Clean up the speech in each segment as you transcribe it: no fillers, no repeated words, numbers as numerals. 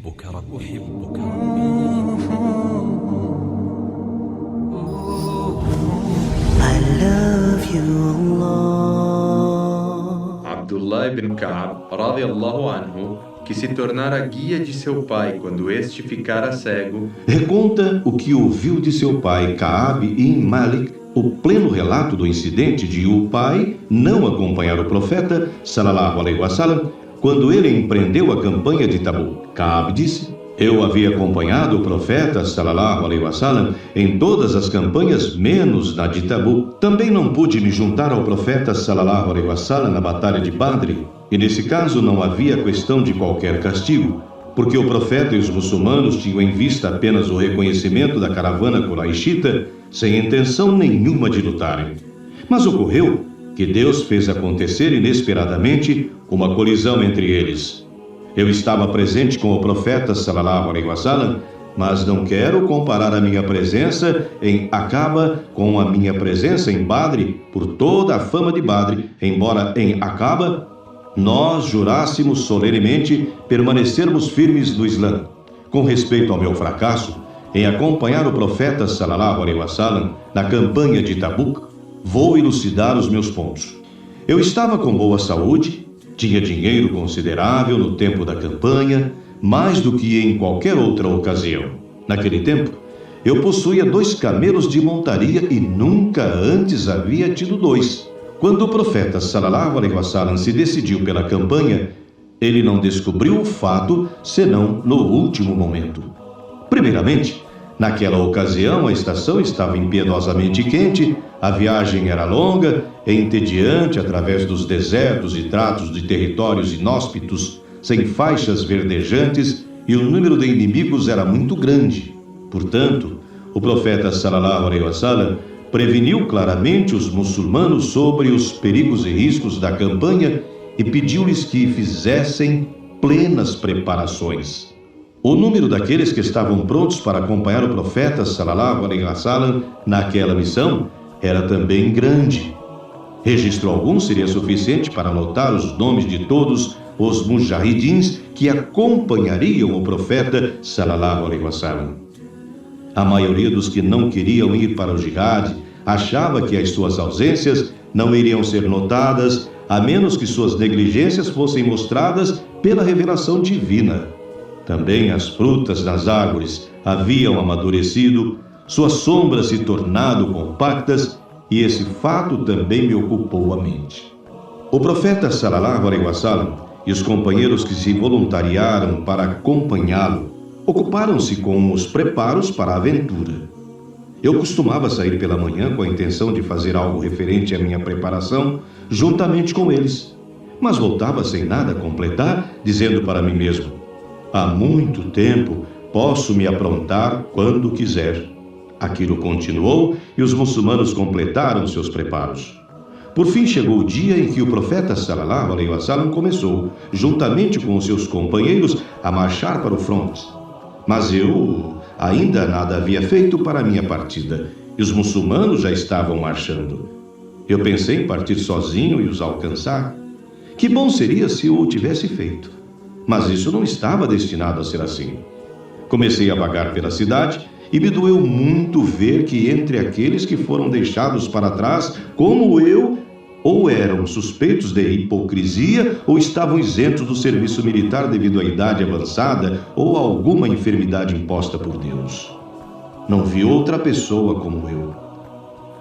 أحبك ربي. I love you, Allah. Abdullah ibn Ka'b, radiyallahu anhu, que se tornara guia de seu pai quando este ficara cego, reconta o que ouviu de seu pai Ka'b ibn Malik, o pleno relato do incidente de o pai não acompanhar o profeta, sallallahu alaihi wasallam, quando ele empreendeu a campanha de Tabuk. Ka'b disse: eu havia acompanhado o profeta, sallallahu alaihi wasallam, em todas as campanhas, menos na de Tabuk. Também não pude me juntar ao profeta, sallallahu alaihi wasallam, na batalha de Badr, e nesse caso não havia questão de qualquer castigo, porque o profeta e os muçulmanos tinham em vista apenas o reconhecimento da caravana quraishita, sem intenção nenhuma de lutarem. Mas ocorreu que Deus fez acontecer inesperadamente uma colisão entre eles. Eu estava presente com o profeta, sallallahu alaihi wasallam, mas não quero comparar a minha presença em Aqaba com a minha presença em Badr, por toda a fama de Badr, embora em Aqaba nós jurássemos solenemente permanecermos firmes no Islã. Com respeito ao meu fracasso em acompanhar o profeta, sallallahu alaihi wasallam, na campanha de Tabuk, vou elucidar os meus pontos. Eu estava com boa saúde, tinha dinheiro considerável no tempo da campanha, mais do que em qualquer outra ocasião. Naquele tempo, eu possuía 2 camelos de montaria e nunca antes havia tido 2. Quando o profeta, sallallahu alaihi wasallam, se decidiu pela campanha, ele não descobriu o fato senão no último momento. Primeiramente, naquela ocasião a estação estava impiedosamente quente, a viagem era longa e entediante através dos desertos e tratos de territórios inóspitos, sem faixas verdejantes, e o número de inimigos era muito grande. Portanto, o profeta, sallallahu alaihi wasallam, preveniu claramente os muçulmanos sobre os perigos e riscos da campanha e pediu-lhes que fizessem plenas preparações. O número daqueles que estavam prontos para acompanhar o profeta, sallallahu alaihi wasallam, naquela missão era também grande. Registro algum seria suficiente para anotar os nomes de todos os mujahidins que acompanhariam o profeta, sallallahu alaihi wasallam. A maioria dos que não queriam ir para o jihad achava que as suas ausências não iriam ser notadas, a menos que suas negligências fossem mostradas pela revelação divina. Também as frutas das árvores haviam amadurecido, suas sombras se tornado compactas, e esse fato também me ocupou a mente. O profeta, sallallahu alaihi wasallam, e os companheiros que se voluntariaram para acompanhá-lo ocuparam-se com os preparos para a aventura. Eu costumava sair pela manhã com a intenção de fazer algo referente à minha preparação juntamente com eles, mas voltava sem nada a completar, dizendo para mim mesmo: há muito tempo posso me aprontar quando quiser. Aquilo continuou e os muçulmanos completaram seus preparos. Por fim chegou o dia em que o profeta, sallallahu alaihi wasallam, começou, juntamente com os seus companheiros, a marchar para o fronte. Mas eu ainda nada havia feito para a minha partida, e os muçulmanos já estavam marchando. Eu pensei em partir sozinho e os alcançar. Que bom seria se eu o tivesse feito. Mas isso não estava destinado a ser assim. Comecei a vagar pela cidade e me doeu muito ver que entre aqueles que foram deixados para trás, como eu, ou eram suspeitos de hipocrisia ou estavam isentos do serviço militar devido à idade avançada ou a alguma enfermidade imposta por Deus. Não vi outra pessoa como eu.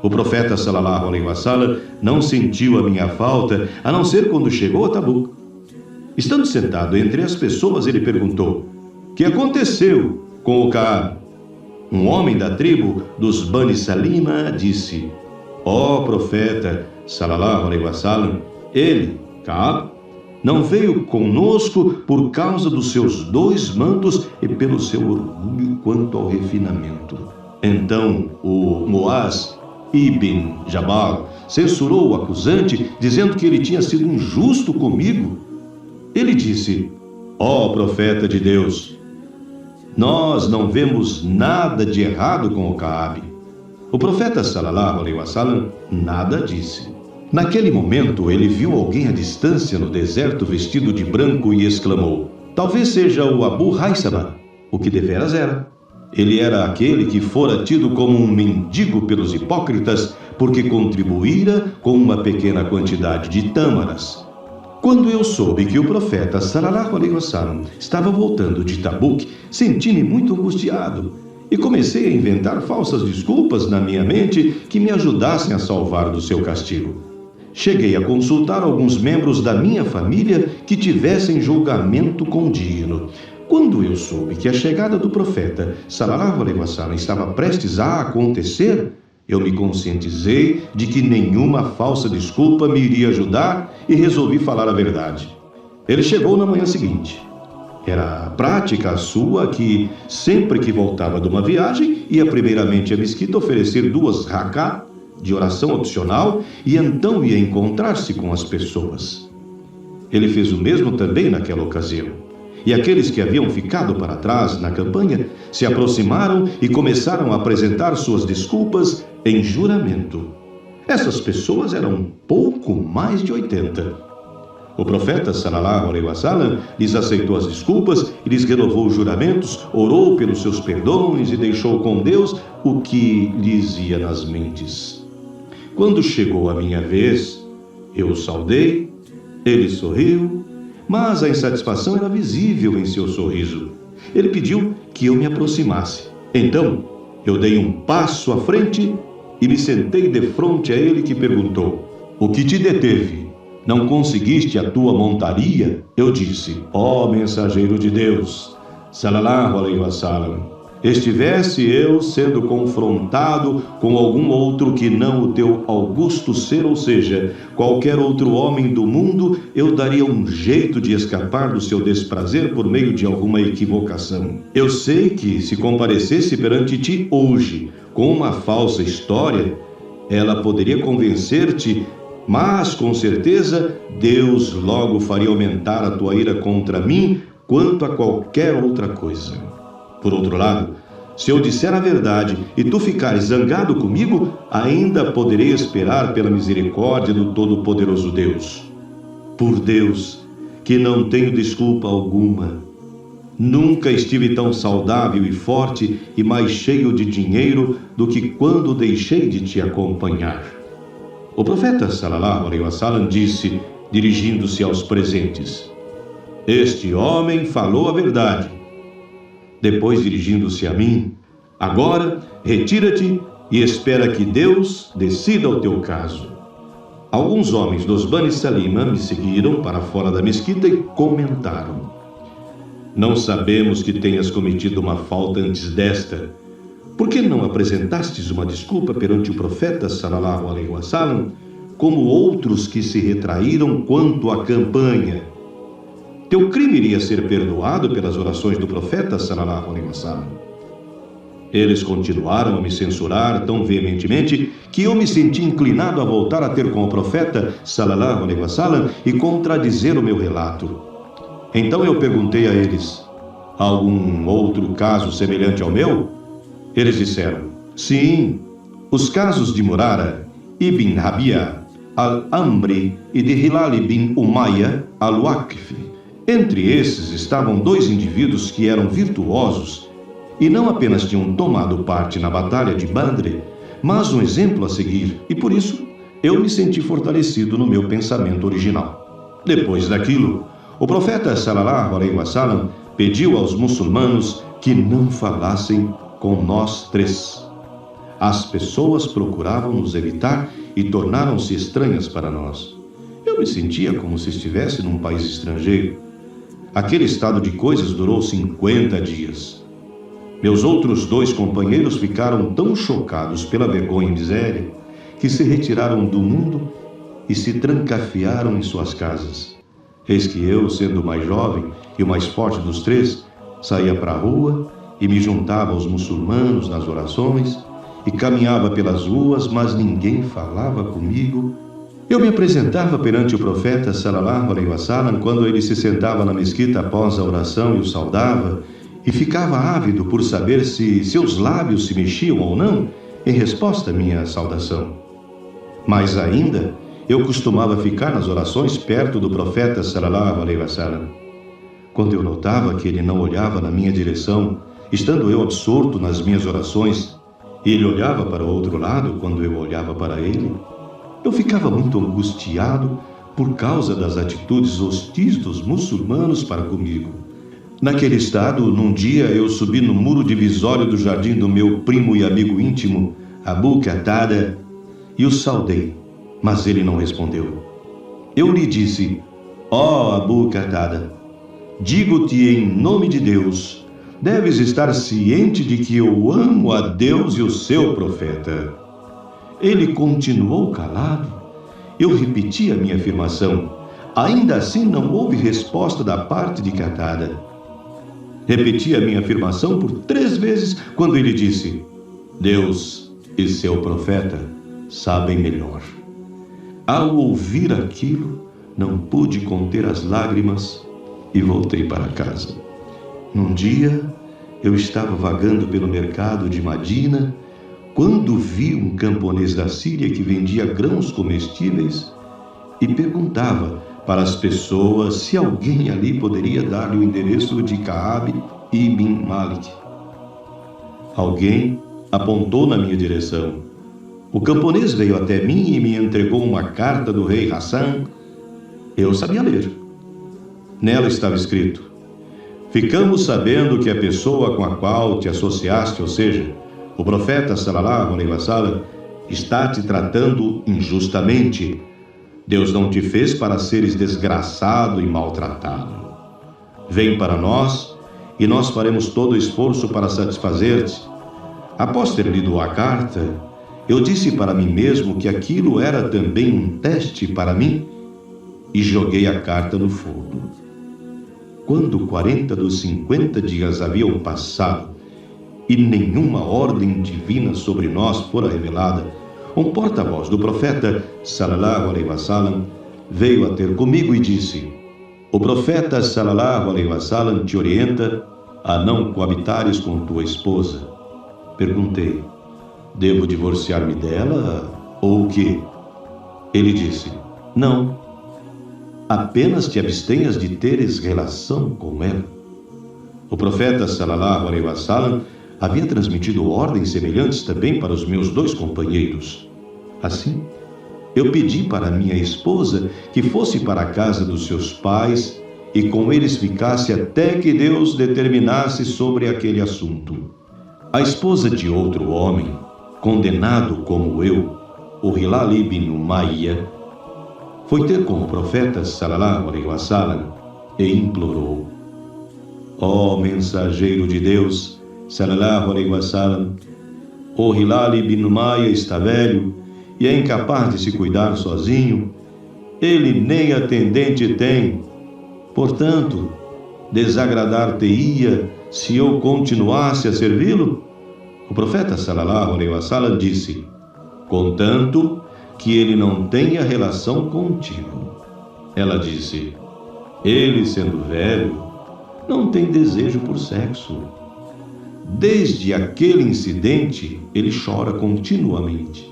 O profeta, sallallahu alaihi wasallam, não sentiu a minha falta, a não ser quando chegou a Tabuk. Estando sentado entre as pessoas, ele perguntou: que aconteceu com o Ka'b? Um homem da tribo dos Bani Salima disse: ó profeta, sallallahu alaihi wasallam, ele, Ka'b, não veio conosco por causa dos seus 2 mantos e pelo seu orgulho quanto ao refinamento. Então o Muaz ibn Jabal censurou o acusante, dizendo que ele tinha sido injusto comigo. Ele disse: ó profeta de Deus, nós não vemos nada de errado com o Ka'b. O profeta, sallallahu alaihi wasallam, nada disse. Naquele momento, ele viu alguém à distância no deserto vestido de branco e exclamou: Talvez seja o Abu Haysama, o que deveras era. Ele era aquele que fora tido como um mendigo pelos hipócritas porque contribuíra com uma pequena quantidade de tâmaras. Quando eu soube que o profeta sallallahu alaihi wasallam estava voltando de Tabuk, senti-me muito angustiado e comecei a inventar falsas desculpas na minha mente que me ajudassem a salvar do seu castigo. Cheguei a consultar alguns membros da minha família que tivessem julgamento condigno. Quando eu soube que a chegada do profeta sallallahu alaihi wasallam estava prestes a acontecer, eu me conscientizei de que nenhuma falsa desculpa me iria ajudar e resolvi falar a verdade. Ele chegou na manhã seguinte. Era prática sua que, sempre que voltava de uma viagem, ia primeiramente à mesquita oferecer 2 rakat de oração opcional e então ia encontrar-se com as pessoas. Ele fez o mesmo também naquela ocasião. E aqueles que haviam ficado para trás na campanha se aproximaram e começaram a apresentar suas desculpas em juramento. Essas pessoas eram pouco mais de 80. O profeta sallallahu alaihi wasallam lhes aceitou as desculpas e lhes renovou os juramentos, orou pelos seus perdões e deixou com Deus o que lhes ia nas mentes. Quando chegou a minha vez, eu o saudei, ele sorriu, mas a insatisfação era visível em seu sorriso. Ele pediu que eu me aproximasse. Então, eu dei um passo à frente e me sentei defronte a ele, que perguntou: "O que te deteve? Não conseguiste a tua montaria?" Eu disse: "Ó mensageiro de Deus, sallallahu alaihi wasallam, estivesse eu sendo confrontado com algum outro que não o teu augusto ser, ou seja, qualquer outro homem do mundo, eu daria um jeito de escapar do seu desprazer por meio de alguma equivocação. Eu sei que, se comparecesse perante ti hoje com uma falsa história, ela poderia convencer-te, mas, com certeza, Deus logo faria aumentar a tua ira contra mim quanto a qualquer outra coisa. Por outro lado, se eu disser a verdade e tu ficares zangado comigo, ainda poderei esperar pela misericórdia do Todo-Poderoso Deus. Por Deus, que não tenho desculpa alguma. Nunca estive tão saudável e forte e mais cheio de dinheiro do que quando deixei de te acompanhar." O profeta sallallahu alaihi wasallam disse, dirigindo-se aos presentes: "Este homem falou a verdade." Depois, dirigindo-se a mim: "Agora, retira-te e espera que Deus decida o teu caso." Alguns homens dos Bani Salima me seguiram para fora da mesquita e comentaram: "Não sabemos que tenhas cometido uma falta antes desta. Por que não apresentastes uma desculpa perante o profeta sallallahu alaihi wasallam, como outros que se retraíram quanto à campanha? Teu crime iria ser perdoado pelas orações do profeta sallallahu alaihi wasallam." Eles continuaram a me censurar tão veementemente que eu me senti inclinado a voltar a ter com o profeta sallallahu alaihi wasallam e contradizer o meu relato. Então eu perguntei a eles: "Há algum outro caso semelhante ao meu?" Eles disseram: "Sim, os casos de Murara ibn Rabia al-Amri e de Hilal ibn Umayya al-Waqfi. Entre esses estavam 2 indivíduos que eram virtuosos e não apenas tinham tomado parte na batalha de Badr, mas um exemplo a seguir, e por isso eu me senti fortalecido no meu pensamento original. Depois daquilo, o profeta sallallahu alaihi wasallam pediu aos muçulmanos que não falassem com nós 3. As pessoas procuravam nos evitar e tornaram-se estranhas para nós. Eu me sentia como se estivesse num país estrangeiro. Aquele estado de coisas durou 50 dias. Meus outros 2 companheiros ficaram tão chocados pela vergonha e miséria que se retiraram do mundo e se trancafiaram em suas casas. Eis que eu, sendo o mais jovem e o mais forte dos 3, saía para a rua e me juntava aos muçulmanos nas orações e caminhava pelas ruas, mas ninguém falava comigo. Eu me apresentava perante o profeta sallallahu alaihi wasallam quando ele se sentava na mesquita após a oração e o saudava, e ficava ávido por saber se seus lábios se mexiam ou não em resposta à minha saudação. Mais ainda, eu costumava ficar nas orações perto do profeta sallallahu alaihi wasallam. Quando eu notava que ele não olhava na minha direção, estando eu absorto nas minhas orações, e ele olhava para o outro lado quando eu olhava para ele, eu ficava muito angustiado por causa das atitudes hostis dos muçulmanos para comigo. Naquele estado, num dia eu subi no muro divisório do jardim do meu primo e amigo íntimo, Abu Qatada, e o saudei, mas ele não respondeu. Eu lhe disse: ó Abu Qatada, digo-te em nome de Deus, deves estar ciente de que eu amo a Deus e o seu profeta. Ele continuou calado. Eu repeti a minha afirmação. Ainda assim não houve resposta da parte de Qatada. Repeti a minha afirmação por 3 vezes quando ele disse: Deus e seu profeta sabem melhor. Ao ouvir aquilo, não pude conter as lágrimas e voltei para casa. Num dia, eu estava vagando pelo mercado de Madina quando vi um camponês da Síria que vendia grãos comestíveis e perguntava para as pessoas se alguém ali poderia dar-lhe o endereço de Ka'ab ibn Malik. Alguém apontou na minha direção. O camponês veio até mim e me entregou uma carta do rei Hassan. Eu sabia ler. Nela estava escrito: ficamos sabendo que a pessoa com a qual te associaste, ou seja, o profeta sallallahu alaihi wasallam, está te tratando injustamente. Deus não te fez para seres desgraçado e maltratado. Vem para nós e nós faremos todo o esforço para satisfazer-te. Após ter lido a carta, eu disse para mim mesmo que aquilo era também um teste para mim e joguei a carta no fogo. Quando 40 dos 50 dias haviam passado e nenhuma ordem divina sobre nós fora revelada, um porta-voz do profeta sallallahu alaihi wasallam veio a ter comigo e disse: o profeta sallallahu alaihi wasallam te orienta a não coabitares com tua esposa. Perguntei: devo divorciar-me dela ou o quê? Ele disse: não, apenas te abstenhas de teres relação com ela. O profeta sallallahu alaihi wasallam havia transmitido ordens semelhantes também para os meus 2 companheiros. Assim, eu pedi para minha esposa que fosse para a casa dos seus pais e com eles ficasse até que Deus determinasse sobre aquele assunto. A esposa de outro homem, condenado como eu, o Hilal ibn Umayya, foi ter com o profeta sallallahu alaihi wasallam e implorou: ó mensageiro de Deus sallallahu alaihi wasallam, o Hilal ibn Umayya está velho e é incapaz de se cuidar sozinho. Ele nem atendente tem. Portanto, desagradar-te-ia se eu continuasse a servi-lo? O profeta sallallahu alaihi wasallam disse: contanto que ele não tenha relação contigo. Ela disse: ele, sendo velho, não tem desejo por sexo. Desde aquele incidente, ele chora continuamente.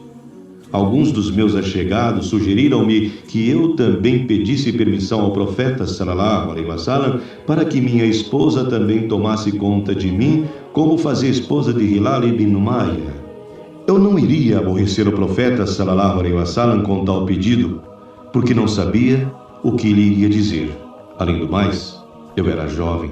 Alguns dos meus allegados sugeriram-me que eu também pedisse permissão ao profeta sallallahu alaihi wasallam para que minha esposa também tomasse conta de mim, como fazia a esposa de Hilal ibn Umayya. Eu não iria aborrecer o profeta sallallahu alaihi wasallam com tal pedido, porque não sabia o que ele iria dizer. Além do mais, eu era jovem,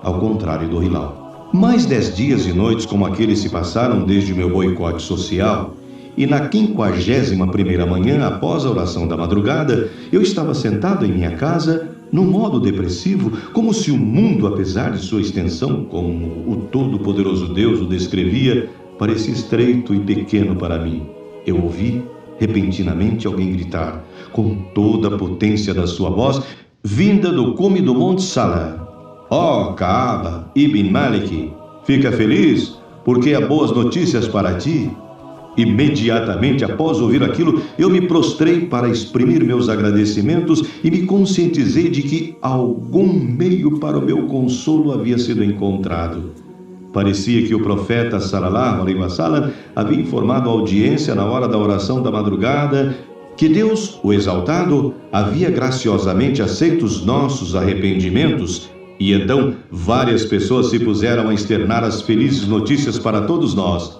ao contrário do Hilal. Mais 10 dias e noites como aqueles se passaram desde o meu boicote social, e na 51ª manhã, após a oração da madrugada, eu estava sentado em minha casa, num modo depressivo, como se o mundo, apesar de sua extensão, como o todo-poderoso Deus o descrevia, parecia estreito e pequeno para mim. Eu ouvi, repentinamente, alguém gritar, com toda a potência da sua voz, vinda do cume do Monte Salah: ó Ka'ab ibn Malik, fica feliz, porque há boas notícias para ti. Imediatamente após ouvir aquilo, eu me prostrei para exprimir meus agradecimentos e me conscientizei de que algum meio para o meu consolo havia sido encontrado. Parecia que o profeta sallallahu alaihi wasallam havia informado a audiência na hora da oração da madrugada que Deus, o exaltado, havia graciosamente aceito os nossos arrependimentos E então várias pessoas se puseram a externar as felizes notícias para todos nós.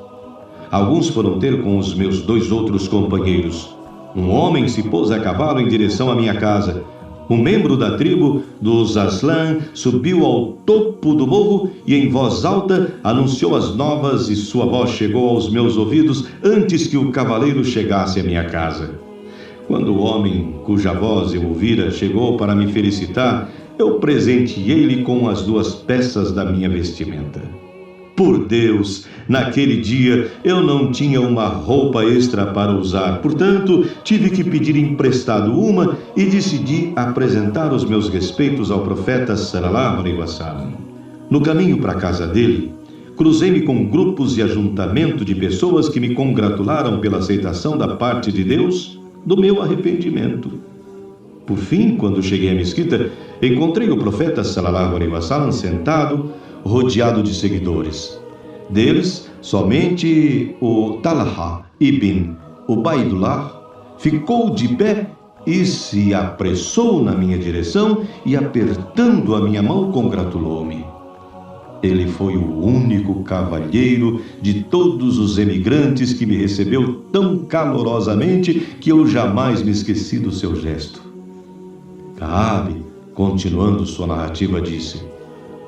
Alguns foram ter com os meus 2 outros companheiros. Um homem se pôs a cavalo em direção à minha casa. Um membro da tribo dos Aslan subiu ao topo do morro e em voz alta anunciou as novas, e sua voz chegou aos meus ouvidos antes que o cavaleiro chegasse à minha casa. Quando o homem, cuja voz eu ouvira, chegou para me felicitar, eu presenteei-lhe com as 2 peças da minha vestimenta. Por Deus, naquele dia eu não tinha uma roupa extra para usar, portanto, tive que pedir emprestado uma e decidi apresentar os meus respeitos ao profeta sallallahu alaihi wasallam. No caminho para a casa dele, cruzei-me com grupos e ajuntamento de pessoas que me congratularam pela aceitação da parte de Deus do meu arrependimento. Por fim, quando cheguei à mesquita, encontrei o profeta sallallahu alaihi wasallam sentado, rodeado de seguidores. Deles, somente o Talha ibn Ubaidullah ficou de pé e se apressou na minha direção e, apertando a minha mão, congratulou-me. Ele foi o único cavalheiro de todos os emigrantes que me recebeu tão calorosamente que eu jamais me esqueci do seu gesto. Ka'ab, continuando sua narrativa, disse: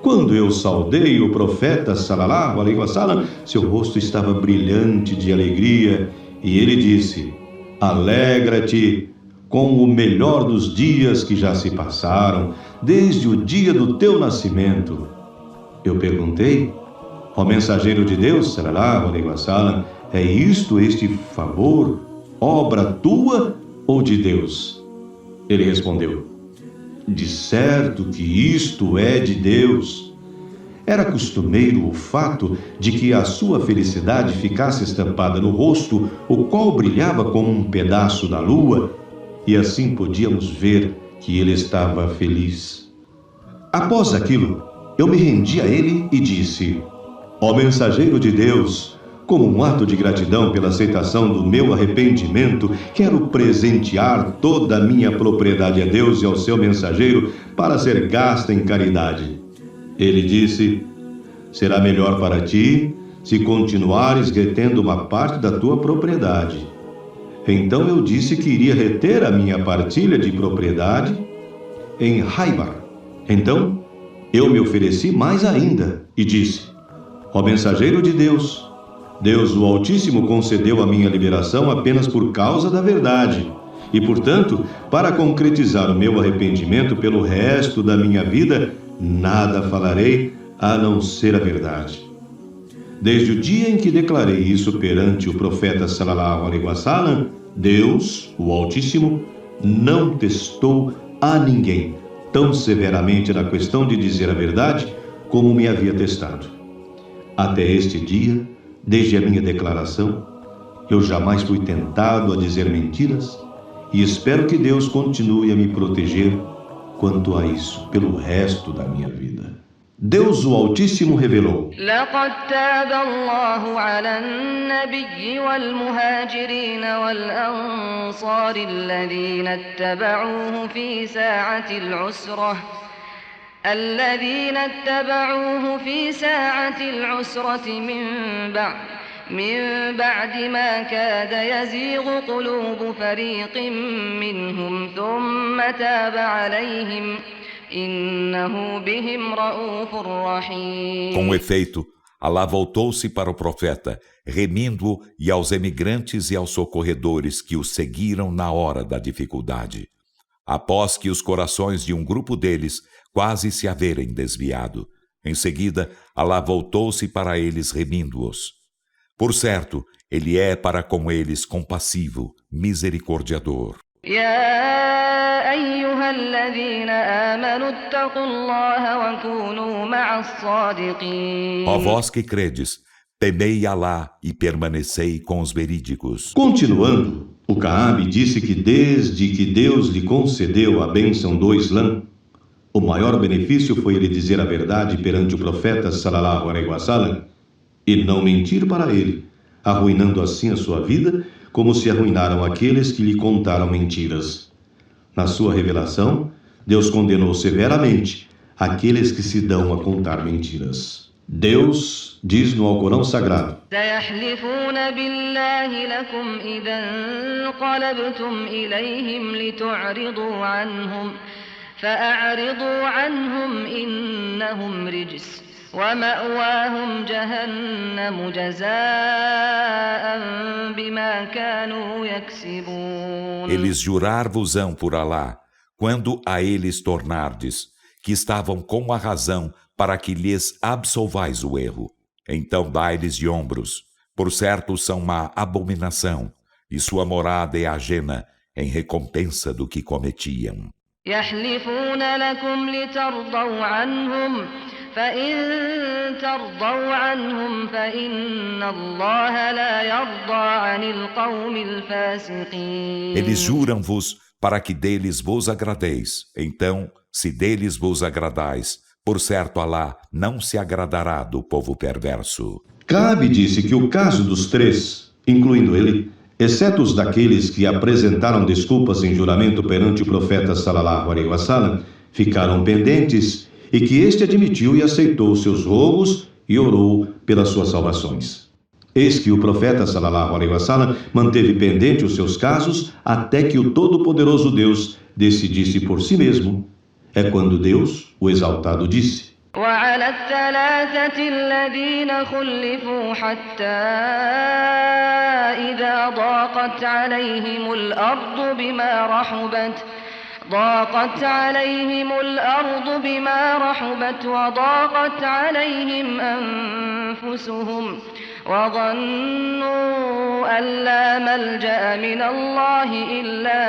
quando eu saudei o profeta sallallahu alaihi wasallam, seu rosto estava brilhante de alegria e ele disse: alegra-te com o melhor dos dias que já se passaram, desde o dia do teu nascimento. Eu perguntei: ó mensageiro de Deus sallallahu alaihi wasallam, é isto, este favor, obra tua ou de Deus? Ele respondeu: de certo que isto é de Deus. Era costumeiro o fato de que a sua felicidade ficasse estampada no rosto, o qual brilhava como um pedaço da lua, e assim podíamos ver que ele estava feliz. Após aquilo, eu me rendi a ele e disse: ó mensageiro de Deus, como um ato de gratidão pela aceitação do meu arrependimento, quero presentear toda a minha propriedade a Deus e ao seu mensageiro para ser gasta em caridade. Ele disse: será melhor para ti se continuares retendo uma parte da tua propriedade. Então eu disse que iria reter a minha partilha de propriedade em Haibar. Então eu me ofereci mais ainda e disse: ó mensageiro de Deus, Deus o Altíssimo concedeu a minha liberação apenas por causa da verdade. E, portanto, para concretizar o meu arrependimento pelo resto da minha vida, nada falarei a não ser a verdade. Desde o dia em que declarei isso perante o profeta sallallahu alaihi wasallam, Deus, o Altíssimo, não testou a ninguém tão severamente na questão de dizer a verdade como me havia testado. Até este dia, desde a minha declaração, eu jamais fui tentado a dizer mentiras e espero que Deus continue a me proteger quanto a isso pelo resto da minha vida. Deus o Altíssimo revelou: لقد تاب الله على النبي والمهاجرين والأنصار الذين اتبعوه في ساعة العسرة من بعد ما كاد يزيغ قلوب فريق منهم ثم تاب عليهم إنه بهم رؤوف رحيم. Com efeito, Alá voltou-se para o profeta, remindo-o e aos emigrantes e aos socorredores que o seguiram na hora da dificuldade, após que os corações de um grupo deles quase se haverem desviado. Em seguida, Alá voltou-se para eles remindo-os. Por certo, ele é para com eles compassivo, misericordiador. يا أيها الذين آمنوا اتقوا الله وكونوا مع الصادقين. Ó vós que credes, temei Alá e permanecei com os verídicos. Continuando, o Ka'ab disse que desde que Deus lhe concedeu a bênção do Islã, o maior benefício foi ele dizer a verdade perante o profeta sallallahu alaihi wasallam e não mentir para ele, arruinando assim a sua vida, como se arruinaram aqueles que lhe contaram mentiras. Na sua revelação, Deus condenou severamente aqueles que se dão a contar mentiras. Deus diz no Alcorão Sagrado: سيحلفون بالله لكم إذا انقلبتم إليهم لتعرضوا عنهم فأعرضوا عنهم إنهم رجس ومأواهم جهنم جزاء بما كانوا يكسبون. Eles jurar-vos-ão por Alá, quando a eles tornardes, que estavam com a razão para que lhes absolvais o erro. Então dai-lhes de ombros, por certo são uma abominação, e sua morada é ajena em recompensa do que cometiam. يحلفون لكم لترضوا عنهم فإن ترضوا عنهم فإن الله لا يرضى عن القوم الفاسقين. Eles juram-vos para que deles vos agradeis. Então, se deles vos agradais, por certo Alá não se agradará do povo perverso. Cabe disse que o caso dos três, incluindo ele, exceto os daqueles que apresentaram desculpas em juramento perante o profeta sallallahu alaihi wasallam, ficaram pendentes e que este admitiu e aceitou seus roubos e orou pelas suas salvações. Eis que o profeta sallallahu alaihi wasallam manteve pendente os seus casos até que o Todo-Poderoso Deus decidisse por si mesmo. É quando Deus, o Exaltado, disse: وعلى الثلاثة الذين خلفوا حتى إذا ضاقت عليهم الأرض بما رحبت وضاقت عليهم أنفسهم وظنوا أن لا ملجأ من الله إلا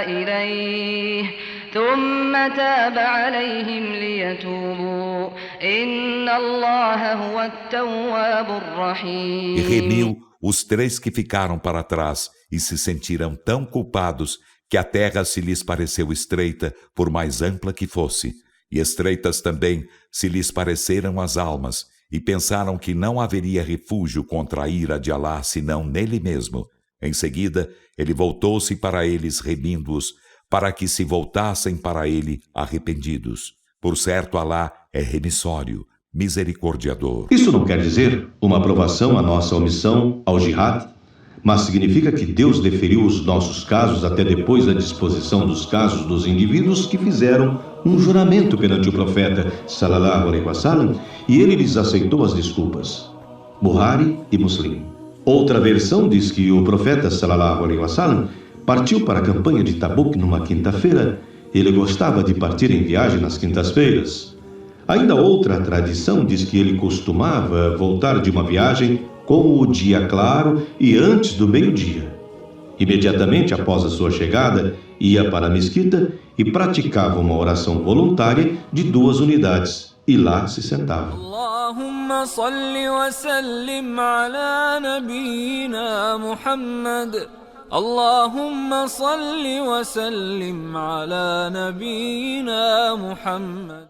إليه ثم تاب عليهم ليتوبوا إن الله هو التواب E الرحيم. remiu os três que ficaram para trás e se sentiram tão culpados que a terra se lhes pareceu estreita, por mais ampla que fosse, e estreitas também se lhes pareceram as almas, e pensaram que não haveria refúgio contra a ira de Alá senão nele mesmo. Em seguida, ele voltou-se para eles remindo-os, para que se voltassem para ele arrependidos. Por certo, Alá é remissório, misericordiador. Isso não quer dizer uma aprovação à nossa omissão ao jihad, mas significa que Deus deferiu os nossos casos até depois da disposição dos casos dos indivíduos que fizeram um juramento perante o profeta sallallahu alaihi wasallam e ele lhes aceitou as desculpas. Buhari e Muslim. Outra versão diz que o profeta sallallahu alaihi wasallam partiu para a campanha de Tabuk numa quinta-feira. Ele gostava de partir em viagem nas quintas-feiras. Ainda outra tradição diz que ele costumava voltar de uma viagem com o dia claro e antes do meio-dia. Imediatamente após a sua chegada, ia para a mesquita e praticava uma oração voluntária de 2 unidades, e lá se sentava. Allahumma salli wa sallim ala nabiyyina Muhammad. Allahumma salli wa sallim ala nabiyyina Muhammad.